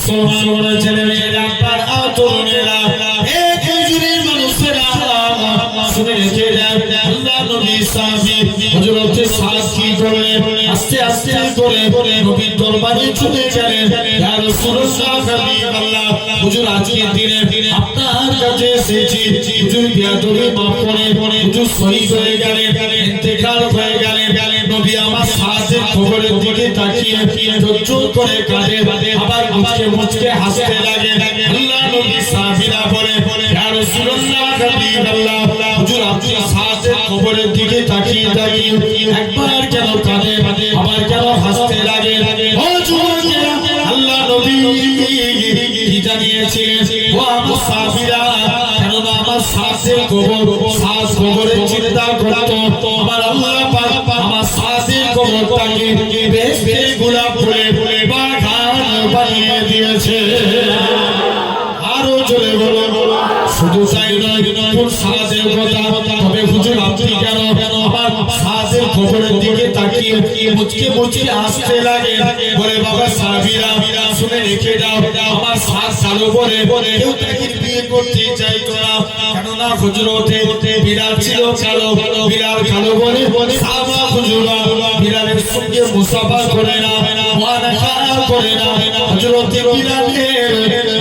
মুসলমান ছেলেমেয়েরা আর তরুণেরা এক হুজুরের মানুষেরা শুনে রেখে যান আল্লাহ নবী সাহাবী হযরত সাদ কি করলেন আস্তে আস্তে করে নবীর দরবারে চলে গেলেন ইয়া রাসূলুল্লাহ হাবিবাল্লাহ হুজুর আজকের দিনে আপনার কাছে এসেছি হুজুর বিয়াদবি মাফ করে হুজুর শহীদ হয়ে গেলেন ইন্তেকাল হয়ে গেলেন নবী আমার সাদের খবরের দিকে তাকিয়ে চোখ করে কাঁদে আবার মুচকে হাসতে লাগে আল্লাহ নবী সাহাবীরা বলে ইয়া রাসূলুল্লাহ হাবিবাল্লাহ হুজুর আপনি সাদের খবরের দিকে তাকিয়ে একবার কেন কাঁদে আবার কেন হাসতে লাগে ও যুবকেরা আল্লাহ নবী কি জানিয়েছিলেন ও আমার সাহাবীরা কেন আমার সাদের খবরের চিন্তা করতো আমার আল্লাহ পাক আমার সাদের খবরটাকে বেশ গোলাপ ফুলে বাগান বানিয়ে দিয়েছে আরো জোরে বলো শুধু তাই নয় কোন সাদের কথা তবে হুজুর আপনি কেন আমার সাদের খবরের দিকে তাকিয়ে মুচকে আসতে লাগে বলে বাবা সাহাবীরা শুনে রেখে দাও আমার সাদ সালো বলে কেউ তাকে বিয়ে করতে চাইতো না কেননা হুজুরতে বিড়াল ছিল কালো বিড়াল কালো বলে সাহাবা হুজুরা বিড়ালের সঙ্গে মুসাফা করে না মুআনাকা করে না হুজুরতে বিড়ালের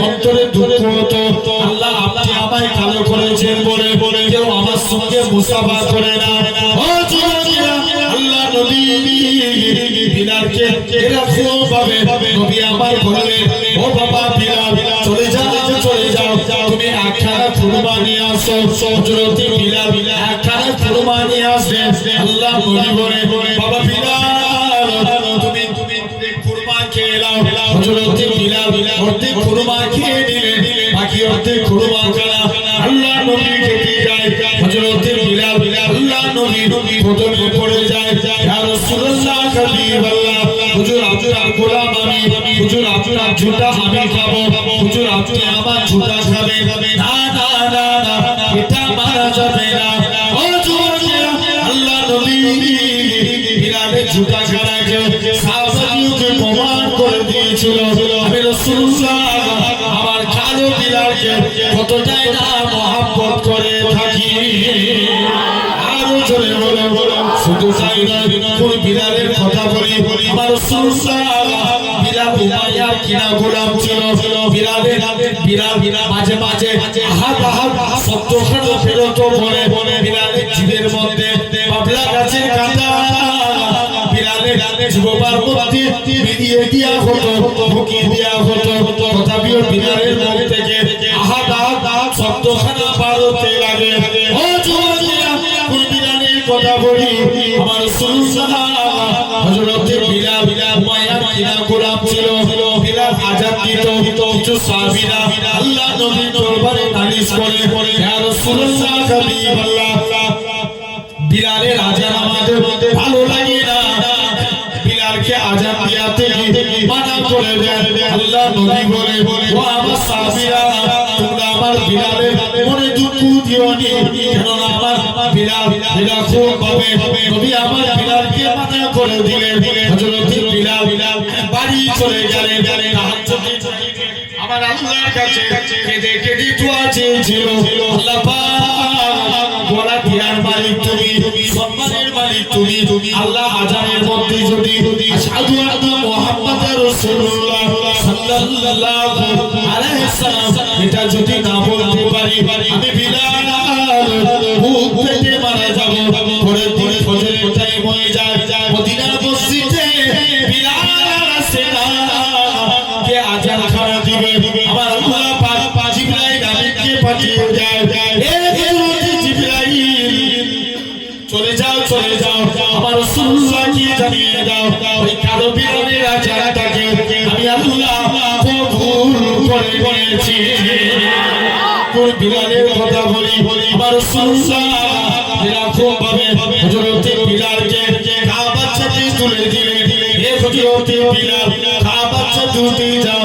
অন্তরে দুঃখ হতো আল্লাহ আপনি আমায় কালো করেছেন বলে কেউ আমার সঙ্গে মুসাফা করে না ও যুবকেরা আল্লাহ নবী বিলালকে এরকম ভাবে নবী আমার বললেন ও বাবা বিলাল চলে যাও তুমি একখানা কুরবানি নিয়ে আসো হযরত বিলাল একখানা কুরবানি নিয়ে আসে আল্লাহ নবী বলে বাবা বিলাল তুমি কুরবানি খেয়ে নাও হযরত বিলাল অর্ধেক কুরবানি খেয়ে নিলে বাকি অর্ধেক কুরবানি করা আল্লাহ নবী খেতে যায় হযরত বিলাল আল্লাহ নবী প্রথমে পড়ে যায় ইয়া রাসূলুল্লাহ হাবিবাল্লাহ হুজুর আপনার গোলাম আমি হুজুর আপনার ঝুটা আমি খাবো হুজুর আপনি আমার ঝুটা খাবেন না এটা মারা যাবে না ও যুবকেরা আল্লাহ নবী বিলালের ঝুটা খানাকে সাহাবাকে প্রমাণ করে দিয়েছিল আমি রাসূলুল্লাহ আমার কালো বিলালকে কতটাই না মহব্বত করে থাকি আরো জোরে বলে শুধু তাই নয় কোন বিলালের কথা বলি আমার রাসূলুল্লাহ বিলাল উমাইয়ার কিনা গোলাম ছিল বিলাল মাঝে হাত শব্দখানা ফেরত বলে বিলালের জিভের মধ্যে বাবলা গাছের কাঁটা বিলালের জিহ্বার মধ্যে মিলিয়ে দেয়া হতো ঢুকিয়ে দেয়া হতো তথাপিও বিলালের মুখ থেকে হাত শব্দখানা পার হতে লাগে ও যুবকেরা কোন বিলালের কথা বলি আমার রাসূলুল্লাহ হযরত বিলাল উমাইয়ার কিনা গোলাম ছিল বিলাল আযান দিত কিছু সাহাবীরা আল্লাহ নবীর দরবারে নালিশ করে ইয়া রাসূলুল্লাহ হাবিবাল্লাহ বিলালের আযান আমাদের ভালো লাগে না বিলালকে আযান দিয়াতে মানা করে দেন আল্লাহ নবী বলে ও আমার সাহাবীরা তোমরা আমার বিলালের মনে দুঃখ দিও নি কেননা আমার বিলাল খুব পাবে নবী আমার বিলালকে মানা করে দিলেন হযরত বিলাল বাড়ি চলে গেলেন আমার আল্লাহর কাছে কেঁদে দোয়া চেয়েছিল আল্লাহ পাক বলা দিয়ার মালিক তুমি সম্মানের মালিক তুমি আল্লাহ আযানের মধ্যে যদি আশহাদু আন্না মুহাম্মাদার রাসূলুল্লাহ সাল্লাল্লাহু আলাইহি সাল্লাম এটা যদি না বলতে পারি আমি বিলাল বুক ফেটে মারা যাব পরে ফজরের টাইম হয়ে যায় মদিনার মসজিদে বিলাল আসে না কে আযান খানা দিবে আমার আল্লাহ পাক জিবরাইল আমিনকে পাঠিয়ে দেয় জিবরাইল চলে যাও আমার রাসূলুল্লাহ কি জানিয়ে দাও ওই কালো বিলালের আযানটাকে আমি আল্লাহ কবুল করে নিয়েছি কোন বিলালের কথা বলি আমার রাসূলুল্লাহ এরকম ভাবে হযরত বিলালকে কাবার সাথে তুলে দিলেন হে হযরত বিলাল কাবার সাথে তুলতে যাও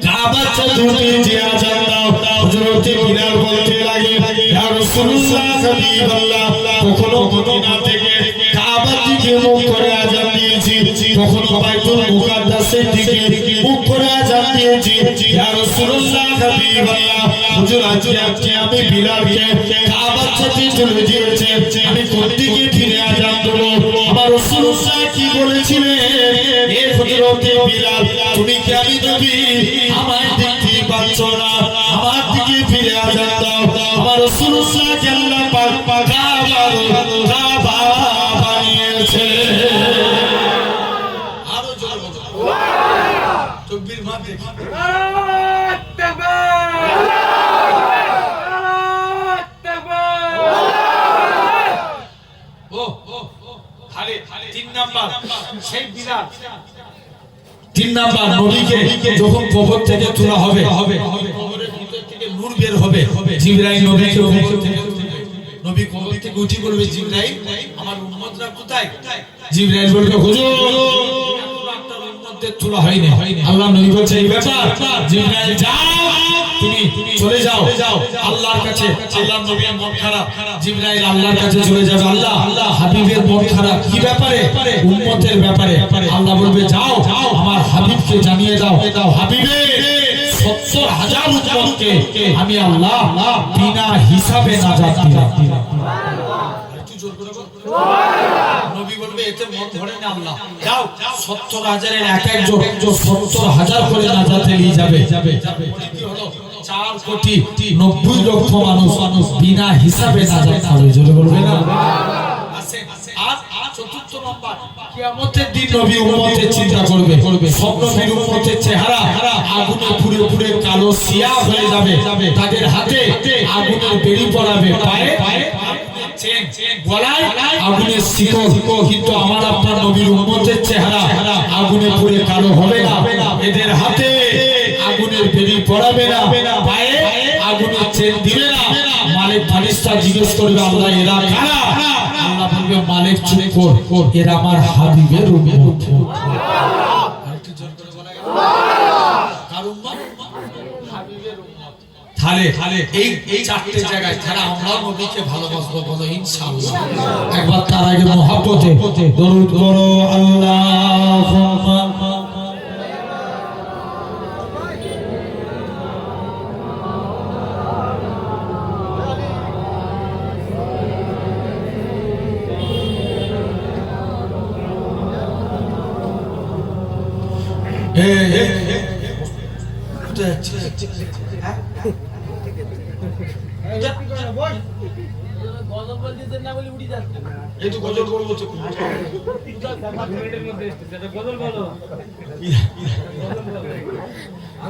কাবার সাথে তুলতে যে আযান দাও হযরত বিলাল বলতে লাগে ইয়া রাসূলুল্লাহ হাবিবাল্লাহ কখনো মদিনা থেকে কাবার দিকে মুখ করে আযান দিয়েছি কখনো বাইতুল মুকাদ্দাসের দিকে মুখ করে আযান হুজুর আজকে আমি বিলালকে কাবার সাথে চলে দিয়েছে, আমি কোত্থেকে ফিরে আজান দেবো? আমার রাসূলুল্লাহ কি বলেছিলেন, এ হযরতে বিলাল তুমি কি আমি নবী আমায় দেখতে পাচ্ছ না, আমার দিকে ফিরে আজান দাও। আমার রাসূলুল্লাহকে আল্লাহ পাক কাবা বানিয়েছে। আরো জোরে বলো তাকবীর মারবে। তিন নাম্বার নবীকে যখন কবর থেকে তোলা হবে, কবরের ভিতর থেকে নূর বের হবে, জিবরাইল নবীকে নবী কবর থেকে উঠে বলবে, জিবরাইল আমার উম্মতরা কোথায়? জিবরাইল বলবে, হুজুর আপনার উম্মতদের তোলা হয়নি। আল্লাহ নবী বলছে, এই ব্যাপার, জিবরাইল যাও তুমি চলে যাও আল্লাহর কাছে। আল্লাহর নবীর মন খারাপ, জিবরাইল আল্লাহর কাছে চলে যাবে, আল্লাহ হাবিবের মন খারাপ, কি ব্যাপারে? উম্মতের ব্যাপারে। আল্লাহ বলবে, যাও আমার হাবিবকে জানিয়ে দাও, হাবিবের ৭০,০০০ উম্মতকে আমি আল্লাহ বিনা হিসাবে নাজাত দিলাম। একটু জোর করে বল। নবী বলবে, এতে মন ধরে না আল্লাহ, যাও ৭০,০০০-এর এক একজন ৭০,০০০ করে নাজাতে নিয়ে যাবে। কি হলো? ৪,৯০,০০,০০০ মানুষ বিনা হিসাবে নাজাত পাবে। জোরে বলবে না? আর চতুর্থ নাম্বার, কিয়ামতের দিন নবী উম্মতের চিন্তা করবে, সব নবীর উম্মতের চেহারা আগুনে পুড়ে পুড়ে কালো সিয়া হয়ে যাবে, তাদের হাতে আগুনের বেড়ি পড়াবে, পায়ে চেন, গলায় আগুনের শিকল, কিন্তু আমার আপনার নবীর উম্মতের চেহারা আগুনে পুড়ে কালো হবে না, এদের হাতে আগুনের বেড়ি পড়াবে না, পায়ে আগুনের চেন দিবে না। মালিক ফারিস্তা জিজ্ঞেস করবে, আল্লাহ এরা কারা? আল্লাহ বলবে, মালিক চুপ কর, এরা আমার হাবিবের উম্মত। আরেকটু জোর করে বলা গেল, কার উম্মত? হাবিবের উম্মত। তাহলে এই চারটি জায়গায় তারা আমরা নবীকে ভালোবাসবো, বলো ইনশাআল্লাহ। একবার তার আগে মহব্বতে দরুদ করো, আল্লাহুম্মা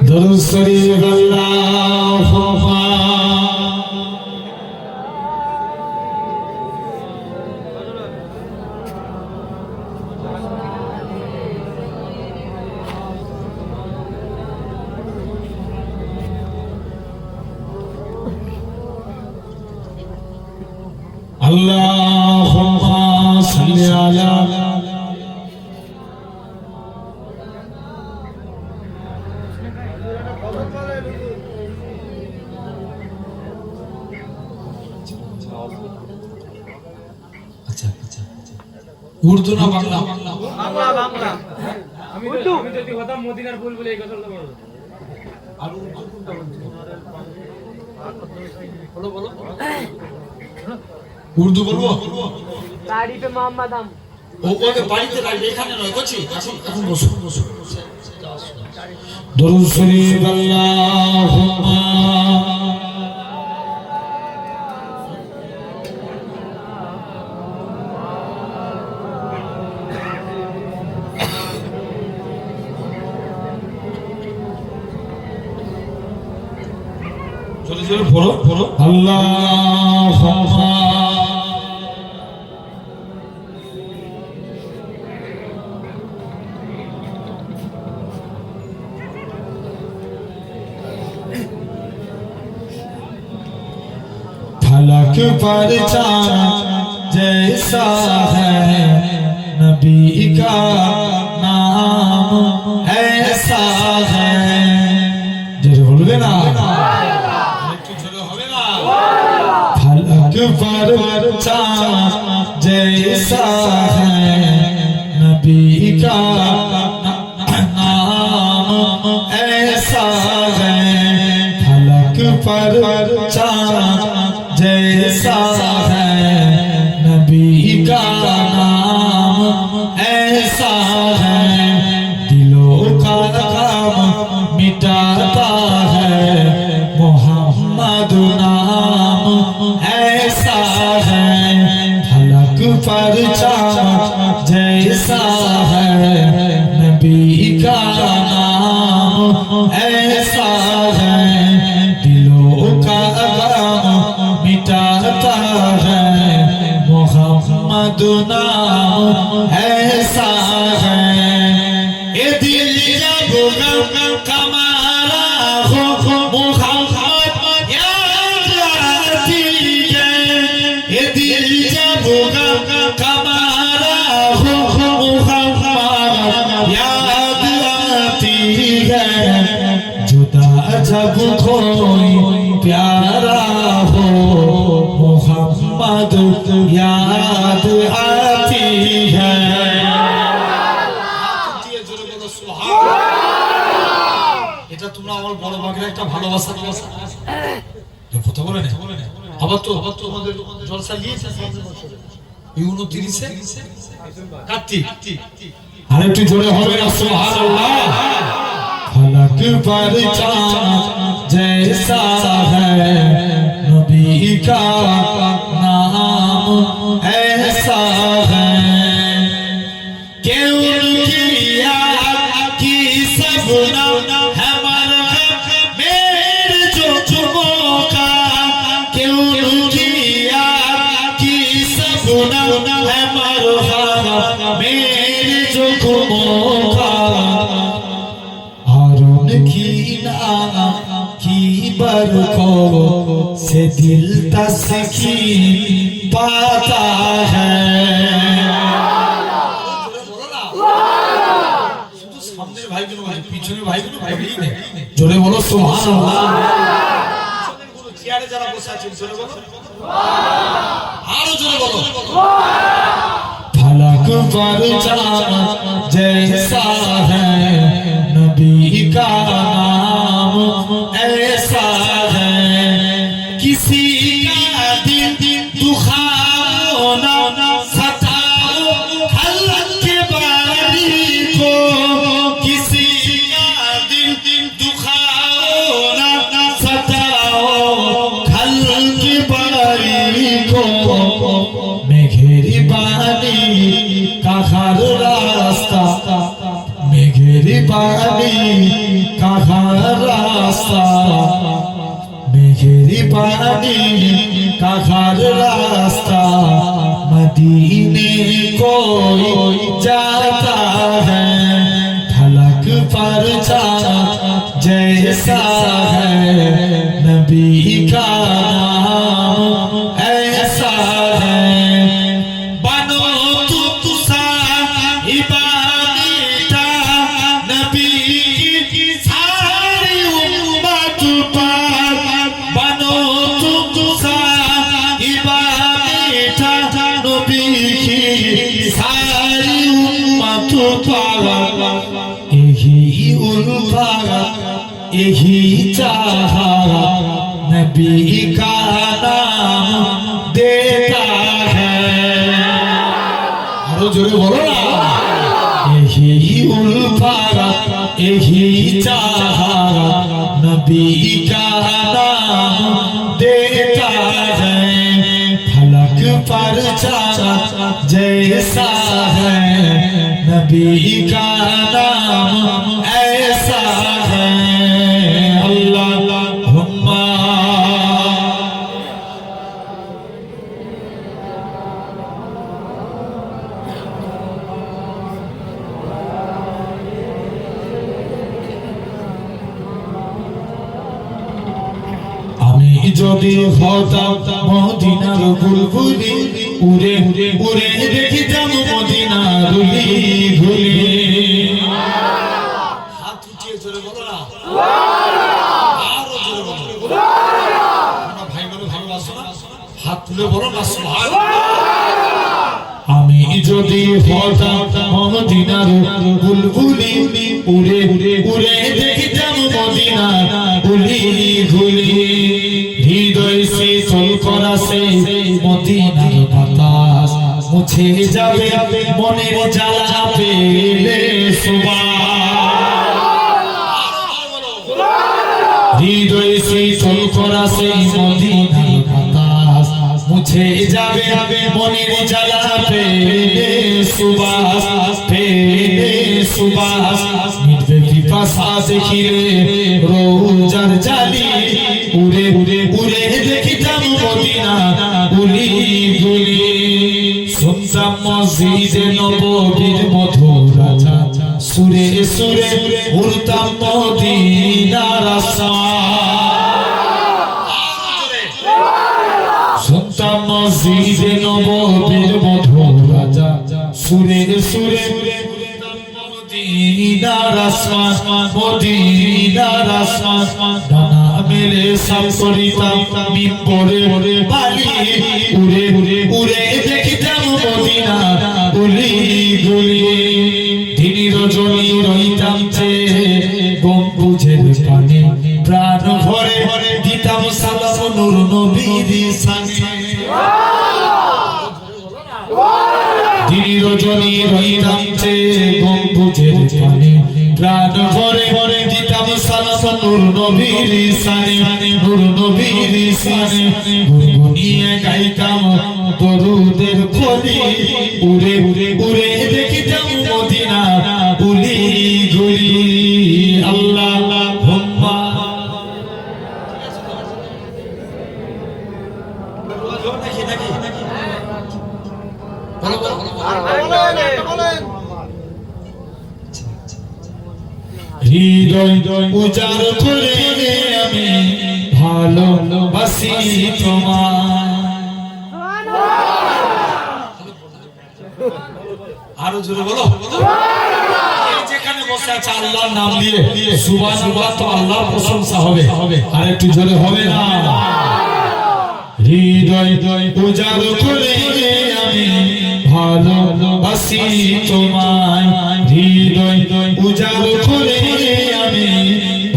দরুদ শরীফ আল্লাহুম্মা আল্লাহুম্মা সাল্লি আলা উর্দু না বাংলা? বাংলা। আমি যদি হতাম মদিনার ফুল বলে এই কথাটা বলবো। আর উর্দু কোনটা বলো? বলো উর্দু বলবো? গাড়ি পে মোহাম্মদ আম। ওকে বাড়িতে রাখবে, এখানে নয়, বুঝছি? এখন বসো। দরুদ শরীফ আল্লাহুম্মা জোরে পড়ো আল্লাহুম্মা फलक पर चांद जैसा है नबी का नाम ऐसा है। जरूर बोलोगे ना? फलक पर चांद जैसा है नबी का नाम ऐसा है। फलक पर चाँद जैसा है नबी का नाम ऐसा है दिलों का काम मिटाता है मोहम्मद नाम ऐसा है फलक पर चाँद जैसा है नबी का नाम ऐसा है दिलों का गम मिटाता है मोहम्मद नाम ऐसा है ये दिल जब गम कमारा हो मोहम्मद याद आती है ये दिल जब गम कमारा हो मोहम्मद याद आती है जुदा जब कोई प्यारा हो मोहम्मद याद आती है এটা তোমরা আমার বড় ভাগের একটা ভালোবাসা কথা বলে না আবার তো আমাদের জলসা নিয়েছে এই 29 কার্তিক আর একটু জোরে হবে না সুবহানাল্লাহ फलक पर चाँद जैसा है नबी का नाम ऐसा है क्यों किया कि सब हमारा मेरे जो चुमोका क्यों किया कि सब हमारा मेरे जो चुमोका की बर को से दिल तस्कीन पाता है सामने भाई पीछे भाई जोरे बोलो सुभान अल्लाह চেয়ারে যারা বসে আছেন জোরে বলো আরো জোরে বলো फलक पर चाँद जैसा है नबी का नाम ऐसा है किसी का दिल दुखाओ ना सताओ हल्क के बारी को किसी का दिल दुखाओ ना सताओ हल्क के बारी को मेघेरी बानी का हर रास्ता मेघेरी बानी का हर रास्ता मेघेरी बानी का हर रास्ता मदीने को जाता है फलक पर चाँद जैसा है नबी का नाम ऐसा है बनो तू साहिबानीता नबी की सारी उम्मत पर बनो तू साहिबानीता नबी की सारी उम्मत पर यही उल्फत यही चाहा नबी का नाम देता है आरो जोरे बोलो ना यही उल्फत यही चाहा नबी का नाम देता है फलक पर चाँद जैसा है नबी का नाम ऐसा है अल्लाहुम्मा যদি হতাম মদিনার বুলবুলি উড়ে উড়ে দেখিতাম মদিনার ধুলি ধুলি হাত উঠিয়ে জোরে বলো না আরো জোরে বলো তোমরা ভাই বলে ভালোবাসো না হাত তুলে বলো না সুবহানাল্লাহ আমি যদি হতাম মদিনার বুলবুলি উড়ে উড়ে দেখিতাম মদিনার ধুলি ধুলি হৃদয় শীতল করা সেই মদিনার বাতাস মুছে যাবে মনের জ্বালা পেলে সুবহান। হৃদয় শীতল করা সেই মদিনার বাতাস মুছে যাবে মনের জ্বালা পেলে সুবাস পেলে সুবাস। মিটবে পিপাসা দেখিলে রোজার জালি উড়ে উড়ে উড়ে দেখিতাম মদিনা গুলি গুলি। শুনতাম মসজিদে নববীর মধুর রাজা সুরে সুরে উড়তাম মদিনার আসান। শুনতাম মসজিদে নববীর মধুর রাজা সুরে সুরে মদিনার আসমান মদিনার আসমান। ডানা মেলে সাপ করিতাম মিম্বরে বালি উড়ে উড়ে উড়ে দেখিতাম মদিনা গুলি গুলি। দিন রজনী রহিতাম যে গম্বুজের পানে প্রাণ ভরে দিতাম সালাম নূর নবীর সানে। দিন রজনী রহিতাম যে গম্বুজের পানে প্রাণ ভরে ভরে দিতাম সালাম নূর নবীর সানে নূর নবীর সানে। গুনগুনিয়ে গাইতাম দরুদের কলি উড়ে উড়ে উড়ে দেখিতাম মদিনা গুলি গুলি। আল্লাহুম্মা হৃদয় উজাড় করে আমি ভালোবাসি তোমায়। আরো জোরে বলো। যেখানে বসে আছে আল্লাহর নাম দিয়ে সুবহানাল্লাহ তো আল্লাহর প্রশংসা হবে। আর একটু জোরে হবে না? হৃদয় উজাড় করে আমি ভালোবাসি তোমায়। হৃদয় উজাড় করে আমি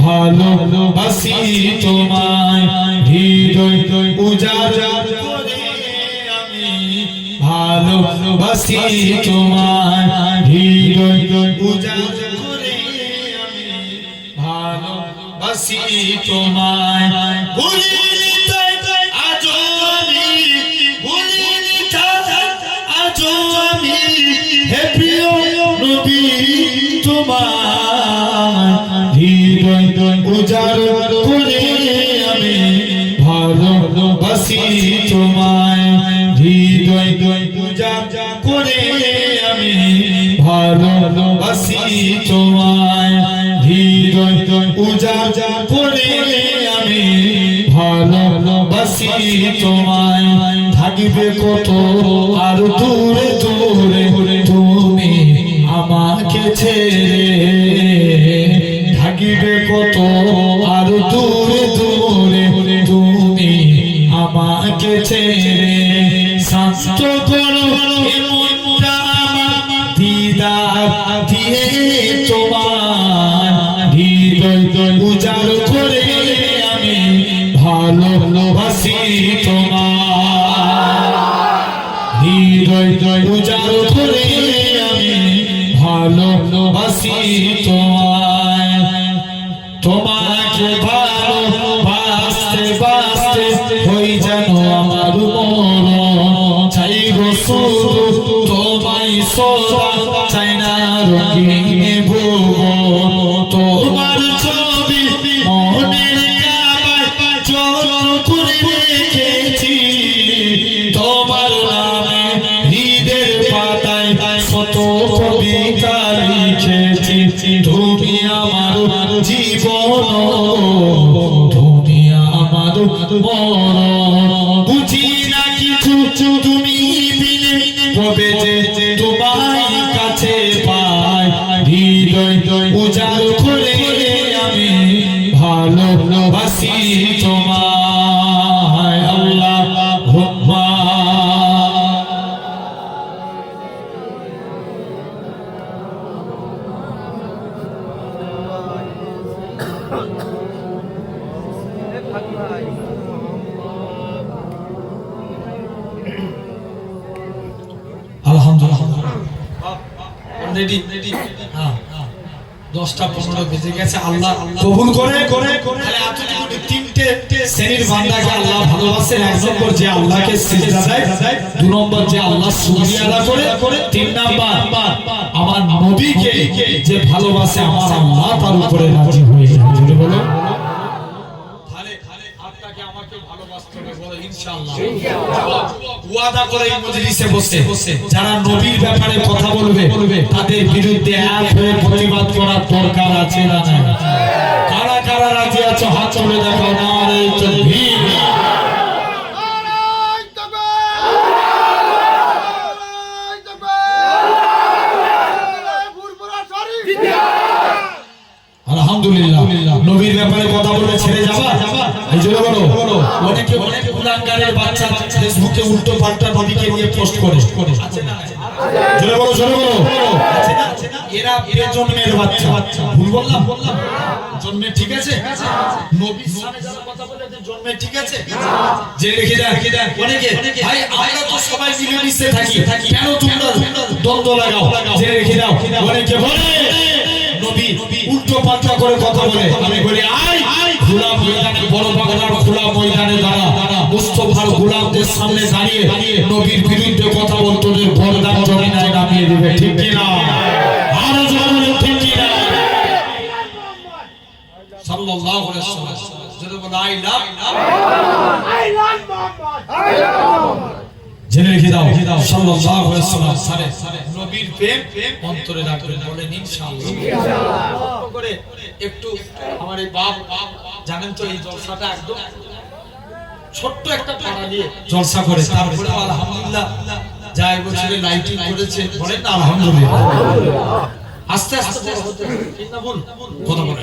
ভালোবাসি তোমায়। হৃদয় উজাড় করে আমি ভালোবাসি তোমায়। হৃদয় উজাড় করে আমি ভালোবাসি তোমায়। হে প্রিয় নবী তোমার হৃদয় উজাড় করে আমি ভালোবাসি তোমায়। হৃদয় উজাড় করে আমি ভালোবাসি তোমায়। হৃদয় উজাড় করে আমি ভালোবাসি তোমায়। থাকিবে কত আর দূরে দূরে তুমি আমাকে ছেড়ে। থাকিবে কত আর দূরে দূরে তুমি আমাকে ছেড়ে। শান্ত করো মনটা আমার দিদার দিয়ে তোমার। হৃদয় উজাড় করে আমি ভালোবাসি তোমার। হৃদয় উজাড় করে আমি ভালোবাসি তোমায়। তোমাকে ভালোবাসতে বাসতে হই যেন আমার মরণ। চাইব শুধু তোমায় সদা চাই না রঙিন ভুবন। তোমার ছবি মনের কাবায় জড়ো করে রেখেছি। তোমার নামে হৃদের পাতায় শত কবিতা লিখেছি। তুমি আমার জীবন তুমি আমার মরণ। বুঝি না কিছু তুমি বিনে কবে যে তোমায় কাছে পাই। হৃদয় উজাড় করে আমি ভালোবাসি তোমায়। আল্লাহুম্মা আলহামদুলিল্লাহ রেডি হ্যাঁ 10টা 15 বেজে গেছে আল্লাহ কবুল করে তাহলে এতটুকু তিনটে শ্রেণীর বান্দাকে আল্লাহ ভালোবাসেন। এক নম্বর যে আল্লাহকে সিজদা দেয়, দুই নম্বর যে আল্লাহ শুকরিয়া আদা করে, তিন নম্বর আমার নবীকে যে ভালোবাসে আমার আল্লাহ তার উপরে রাজি হয়ে যায়। জোরে বলো তাহলে আপনাকে আমাকে ভালোবাসতে হবে বলো ইনশাআল্লাহ। ওয়াদা করে এই মজলিসে বসে যারা নবীর ব্যাপারে কথা বলবে তাদের বিরুদ্ধে এক হয়ে প্রতিবাদ করার দরকার আছে না নাই? কারা কারা রাজি আছে হাত তুলে দেখো। নারে তাকবীর, আলহামদুলিল্লাহ। নবীর ব্যাপারে কথা বলে ছেড়ে যাবা? এই জন্য বলো অনেকে অনেক কুলাঙ্গারের বাচ্চা ফেসবুকে উল্টো পাল্টা নবীকে নিয়ে পোস্ট করে আছে না? জোরে বলো আছে না? এরা জন্মের বাচ্চা, ভুল বললাম? জন্মে ঠিক আছে? নবীর সামনে যারা কথা বলে জন্মে ঠিক আছে? যে রেখে দেয় অনেকে ভাই আমরা তো সবাই মিলেমিশে থাকি, কেন তোমরা দ্বন্দ্ব লাগাও? যে রেখে দাও অনেকে বলে নবী উল্টো পাল্টা করে কথা বলে। আমি বলি আই খোলা ময়দানে, বড় বাংলার খোলা ময়দানে দাঁড়া মুস্তাফার গোলামদের সামনে দাঁড়িয়ে নবীর বিরুদ্ধে কথা বলতো যে বরদান জমিনায় নামিয়ে দিবে, ঠিক কি না? আরো জোরে ঠিক কি না? সাল্লাল্লাহু আলাইহি ওয়াসাল্লাম জোরে বলো আই লাভ জেনে রেখে দাও সাল্লাল্লাহু আলাইহি ওয়াসাল্লাম সারে নবীর প্রেম অন্তরে রাখবেন বলেন ইনশাআল্লাহ। করে একটু আমার এই বাপ জানেন তো এই জলসাটা একদম ছোট্ট একটা পাড়া দিয়ে জলসা করে, তারপরে আলহামদুলিল্লাহ যাই বছরে লাইটিং করেছে বলেন না আলহামদুলিল্লাহ। আস্তে আস্তে বড় হতে ঠিক না বল কথা বল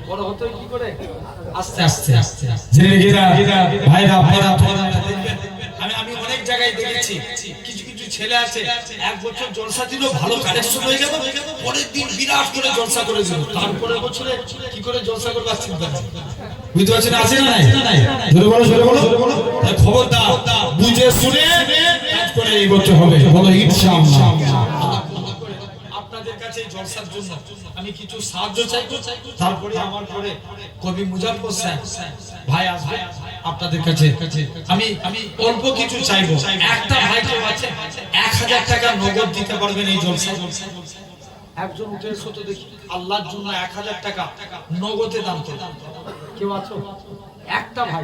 বড় হতে কি করে আস্তে আস্তে জেনে রেখে দাও ভাইরা আপনারা দেখবেন আমি অনেক জায়গায় দেখেছি কিছু কিছু ছেলে আছে এক বছর জলসা দিল, ভালো কালেকশন হয়ে গেল, পরের দিন বিরাট করে জলসা করে দিল, তারপরে বছরে কি করে জলসা করবে চিন্তা বুঝতে পারছেন? আছে না নাই? জোরে বলো খবরদার বুঝে শুনে কাজ করে এগোতে হবে বলো ইনশাআল্লাহ। আপনাদের কাছে জলসার জন্য আমি কিছু সাহায্য চাইবো, তারপরে আমার পরে কবি মুজাফফর সাহেব ভাই আসবে আপনাদের কাছে। আমি অল্প কিছু চাইবো, একটা ভাইকে আছে 1000 টাকা নগদ দিতে পারবেন এই জলসায়? একজন উঠে এসো তো দেখি, আল্লাহর জন্য 1000 টাকা নগদে দান করো। কেউ আছো? একটা ভাই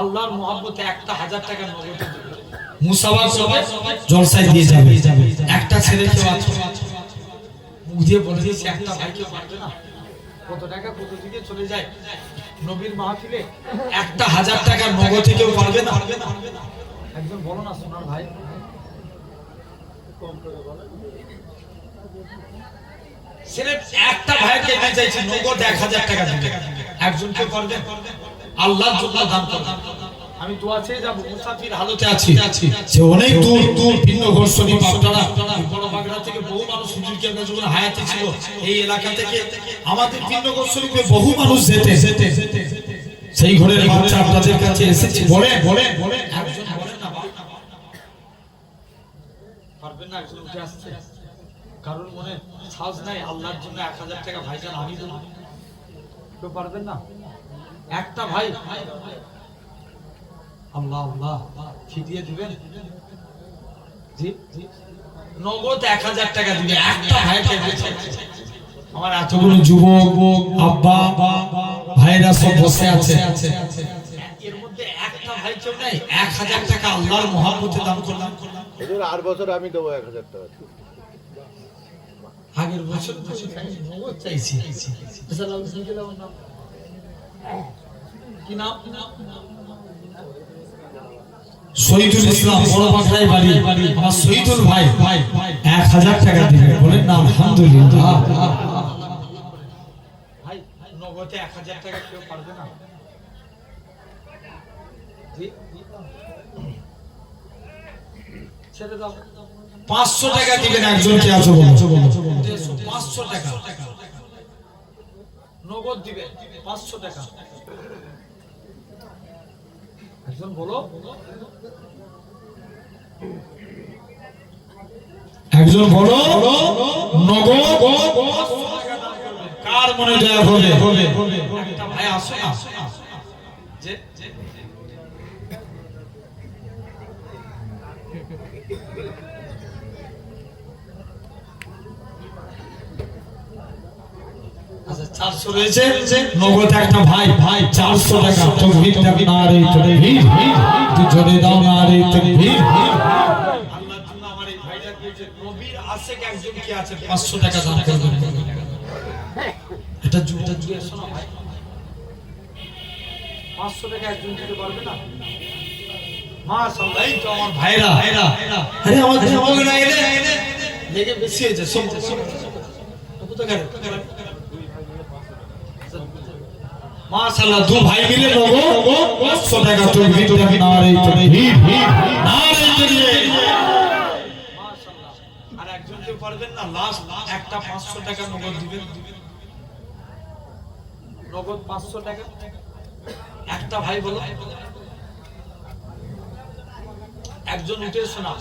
আল্লাহর মহব্বতে 1000 টাকা নগদে মুসাওয়া হবে জলসায় দিয়ে যাবে। একটা ছেলে কেউ আছো? বুঝিয়ে বলে দিয়েছে একটা ভাইকে পারবে না, কত টাকা কত দিকে চলে যায় নবীর মাহফিলে, 1000 টাকা নগদে কেউ পারবে না? একজন বলো না সোনার ভাই, ছেলে একটা ভাইকে দিয়ে চাইছে নগদ 1000 টাকা দিবে, একজন কেউ পারবে? আল্লাহর জন্য দান করো। আমি দোয়া চেয়ে যাব, মুসাফির হালতে আছি, যে অনেক দূর ভিন্ন ঘোষণী পাটনা বড় বাগড়া থেকে বহু মানুষ হুজুর কেবলা যখন হায়াতে ছিল এই এলাকা থেকে আমাদের ভিন্ন ঘোষণীতে বহু মানুষ যেতে সেই ঘরের বাচ্চা আপনাদের কাছে এসেছে। বলে একজন বলেন না পারবেন না? একজন উঠে আসছে, কারণ মনে সাহস নাই, আল্লাহর জন্য 1000 টাকা ভাইজান আমি দেব, কেউ পারবেন না? একটা ভাই আল্লাহ ফিরিয়ে দিবেন জি নগদ 1000 টাকা দিবে একটা ভাইকে। আমার এতগুলো যুবক আব্বা ভাইরা সব বসে আছে, এর মধ্যে একটা ভাই কেউ নাই 1000 টাকা আল্লাহর মহব্বতে দান করলাম। এজন্য আর বছর আমি দেবো 1000 টাকা। আগের বছর নগদ চাইছি। কি নাম? শহীদুল ইসলাম, বড় বাগড়ায় বাড়ি। আমার শহীদুল ভাই 1000 টাকা দিবে বলেন না আলহামদুলিল্লাহ। ভাই নগদে 1000 টাকা কেউ পারবে না? জি ছেড়ে দাও। 500 টাকা দিবেন, একজন কে আছে বলো? 500 টাকা নগদ দিবেন, 500 টাকা একজন বলো। একজন বলো নগদ কার মনে দয়া হবে? একটা ভাই আসো না যে আচ্ছা 400 রয়েছে নগদ একটা ভাই 400 টাকা তাকবীর নারে তাকবীর তুই জোরে দাও নারে তাকবীর। আল্লাহর জন্য আমার এই ভাইটা কইছে নবীর আশিক একজন কি আছে 500 টাকা দান করবেন। এটা জুড়ে শোনো ভাই 500 টাকা একজন দিতে পারবে না? মাশাআল্লাহ এই তো আমার ভাইরা আরে আমার জীবনে না এলে লেগে বেশি হয়েছে সব তো করে মাশাআল্লাহ দু ভাই মিলে নগদ 500 টাকা তাকবীর নারে তাকবীর নারে তাকবীর। মাশাআল্লাহ আর একজন কেউ পারবেন না লাস্ট একটা 500 টাকা নগদ দিবেন নগদ 500 টাকা একটা ভাই বলো একজন উঠে শোনা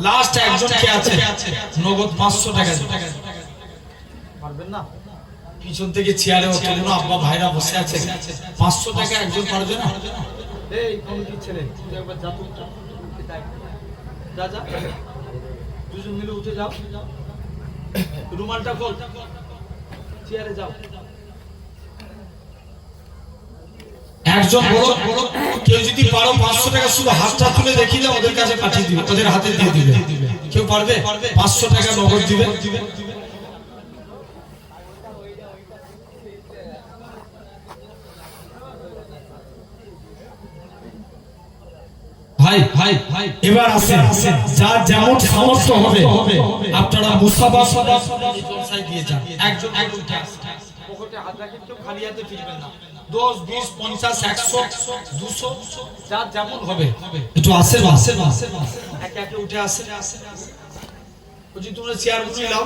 লাস্ট একজন কে আছে নগদ 500 টাকা পারবেন না? পিছন থেকে চেয়ারে অতগুলো আব্বা ভাইরা বসে আছে 500 টাকা একজন পারবে না? এই কমিটির ছেলে তুই একবার যা তো যা দুজন মিলে উঠে যাও রুমালটা খোল চেয়ারে যাও একজন বলো কেউ যদি পারো 500 টাকা শুধু হাতটা তুলে দেখিলে ওদের কাছে পাঠিয়ে দিবে ওদের হাতে দিয়ে দিবে। কেউ পারবে 500 টাকা নগদ দিবে? ভাই এবার আসেন যার যেমন সামর্থ্য হবে আপনারা মুসাফা জলসায় দিয়ে যান। একজন পকেটে হাত রাখেন কেউ খালি হাতে ফিরবেন না 10 20 50 100 200 যার যেমন হবে একটু আসেন একে একে উঠে আসেন বুঝি তোমরা চেয়ার গুলো নাও।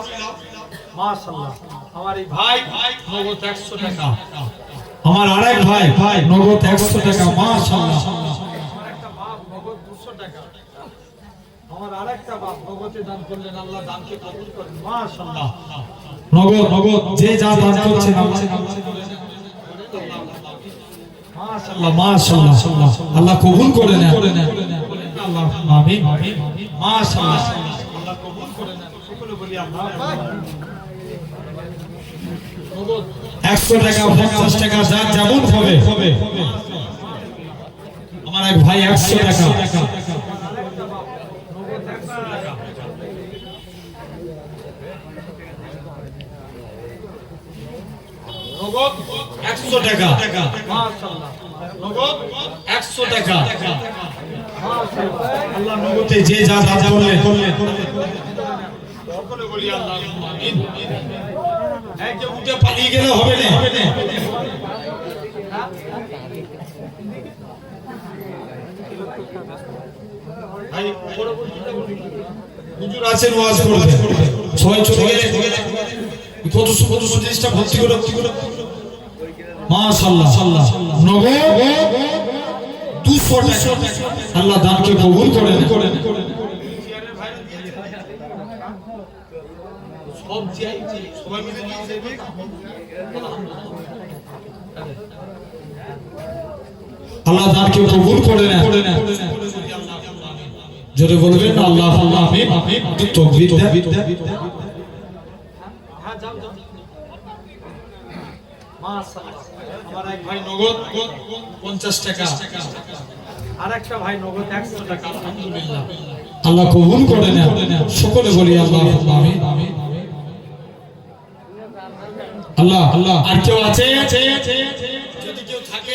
মাশাআল্লাহ আমার এই ভাই নগদ 100 টাকা আমার আরেক ভাই নগদ 100 টাকা মাশাআল্লাহ আমার একটা বাপ নগদ 200 টাকা আমার আরেকটা বাপ নগদে দান করলেন আল্লাহ দানকে কবুল করেন মাশাআল্লাহ নগদ যে যা দান করছেন আল্লাহ মাশাআল্লাহ আল্লাহ কবুল করে নেন আল্লাহুম্মা আমিন মাশাআল্লাহ আল্লাহ কবুল করে নেন সকলে বলি আল্লাহ। নগদ 100 টাকা 50 টাকা যা যেমন হবে আমার এক ভাই 100 টাকা নগদ 100 টাকা মাশাআল্লাহ নগদ 100 টাকা মাশাআল্লাহ আল্লাহ নগদে যে যা দান করলেন সকলে বলি আল্লাহুম্মা আমিন। এই যে উঠে পালিয়ে গেলে হবে না ভাই হুজুর আছেন ওয়াজ করবে ছয় চলে গেলে কত জিনিসটা ভর্তি করে মাশাআল্লাহ নগদ 200 টাকা আল্লাহ দানকে কবুল করে নেন। সব সবাই মিলে দিয়ে আল্লাহ দানকে কবুল করে নেন যদি বলবেন আল্লাহুম্মা আমিন তাকবীর মাশাআল্লাহ আমার এক ভাই নগদ 50 টাকা আরেকটা ভাই নগদ 100 টাকা আলহামদুলিল্লাহ আল্লাহ কবুল করে নেন সকলে বলি আল্লাহুম্মা আমিন। আল্লাহ আর কেউ আছে যদি কেউ থাকে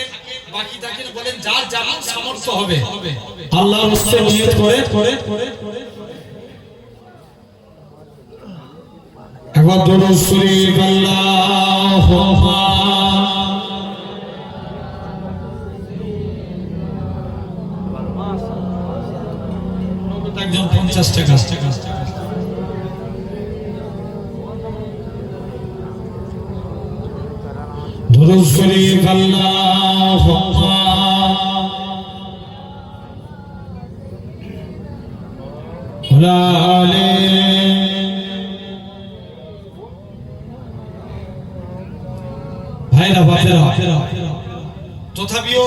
বাকি থাকেন বলেন যার যেমন সামর্থ্য হবে আল্লাহর রাস্তে নিয়ত করে একবার দরুদ শরীফ আল্লাহুম্মা একজন 50 টাকা দরুদ শরীফ আল্লাহুম্মা লালে ভাইরা বাপেরা তথাপিও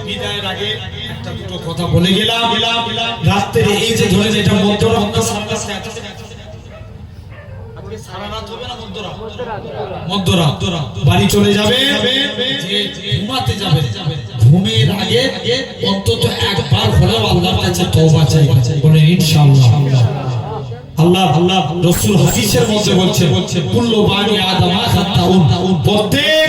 বিদায়ের আগে একটা দুটো কথা বলে গেলাম রাত্রে এই যে ধরে এটা মধ্যরাত আজকে সারা রাত হবে না মধ্যরাত বাড়ি চলে যাবে যে ঘুমাতে যাবে ঘুমের আগে অন্তত একবার হলেও আল্লাহর কাছে তওবা চাই বলে ইনশাআল্লাহ আল্লাহ রাসূল হাদিসের মধ্যে বলছে কুল্লু বানি আদমা খাতাউন প্রত্যেক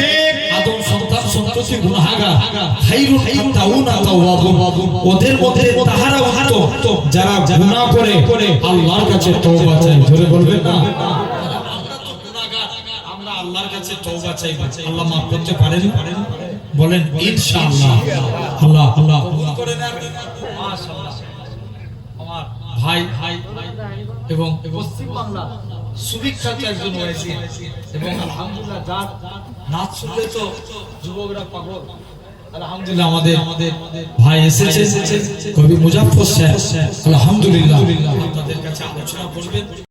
আদম সন্তান সন্ততি গুনাহগার খায়রুন খাতাউনা তাওয়াবুন ওদের মধ্যে তাহারা উত্তম যারা গুনাহ করে আল্লাহর কাছে তওবা চায় জোরে বলবেন না আমরা তো গুনাহগার আমরা আল্লাহর কাছে তওবা চাই আল্লাহ maaf করতে পারেন বলেন ইনশাআল্লাহ আল্লাহ করে নেন মাশাআল্লাহ আমার ভাই এবং পশ্চিম বাংলা সুবিখ্যাত একজন ওয়াইজি এবং আলহামদুলিল্লাহ যার নাচ শুনলে তো যুবকরা পাগল আলহামদুলিল্লাহ আমাদের ভাই এসেছে কবি মুজাফফর সাহেব আলহামদুলিল্লাহ আপনাদের কাছে আলোচনা করবেন